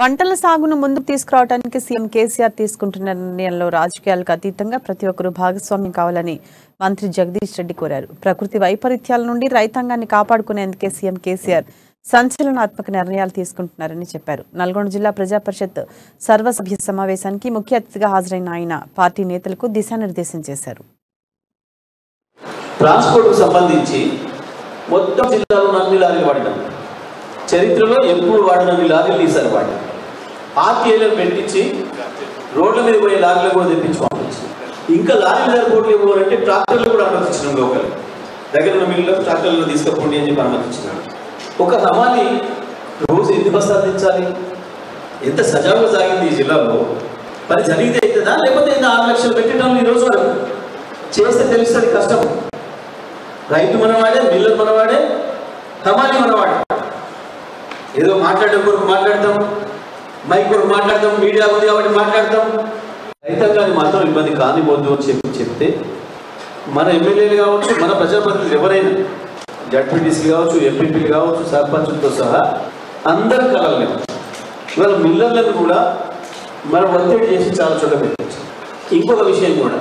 పంటల సాగును ముందుకు తీసుకురావడానికి సీఎం కేసీఆర్ తీసుకుంటున్న నిర్ణయంలో రాజకీయాలకు అతీతంగా ప్రతి ఒక్కరూ భాగస్వామ్యం కావాలని మంత్రి జగదీష్ రెడ్డి కోరారు. ప్రకృతి వైపరీత్యాల నుండి రైతాంగాన్ని కాపాడుకునేందుకే సీఎం కేసీఆర్ సంచలనాత్మక నిర్ణయాలు తీసుకుంటున్నారని చెప్పారు. నల్గొండ జిల్లా ప్రజా పరిషత్ సర్వసభ్య సమావేశానికి ముఖ్య అతిథిగా హాజరైన ఆయన పార్టీ నేతలకు దిశానిర్దేశం చేశారు. ట్రాన్స్పోర్ట్ సంబంధించి మొత్తం జిల్లాలో అన్ని లారీలు వాడినాం. చరిత్రలో ఎప్పుడు వాడినన్ని లారీలు తీశారు. వాడి ఆర్టీఏలను పెట్టించి రోడ్ల మీద పోయే లారీలు కూడా తెప్పించి పంపించి ఇంకా లారీలు సరిపోవట్లేదు అంటే ట్రాక్టర్లు కూడా అనుమతించినాం. లోకల్ దగ్గర ఉన్న మిల్లులకు ట్రాక్టర్లు తీసుకపోండి అని చెప్పి అనుమతించినాం. ఒక హమాలి రోజు ఎన్ని బస్తాలు తెచ్చాలి? ఎంత సజావుగా సాగింది ఈ జిల్లాలో. మరి జరిగితే అవుతుందా లేకపోతే 6 లక్షలు పెట్టడం ఈ రోజు వరకు చేస్తే తెలుస్తుంది కష్టం. రైతు మనవాడే, మిల్లర్ మనవాడే, హమాలి మనవాడే. ఏదో మాట్లాడే కొరకు మాట్లాడతాం, మైక్ కొరకు మాట్లాడతాం, మీడియా ఉంది కాబట్టి మాట్లాడతాం. రైతాంగాన్ని మాత్రం ఇబ్బంది కానిపోద్దు అని చెప్తే మన ఎమ్మెల్యేలు కావచ్చు, మన ప్రజాప్రతినిధులు ఎవరైనా జడ్పీటీసీలు కావచ్చు, ఎంపీపీలు కావచ్చు, సర్పంచులతో సహా అందరి కళలు ఇవాళ మిల్లర్లను కూడా మనం ఒత్తిడి చేసి చాలా చోట పెట్టచ్చు. ఇంకొక విషయం కూడా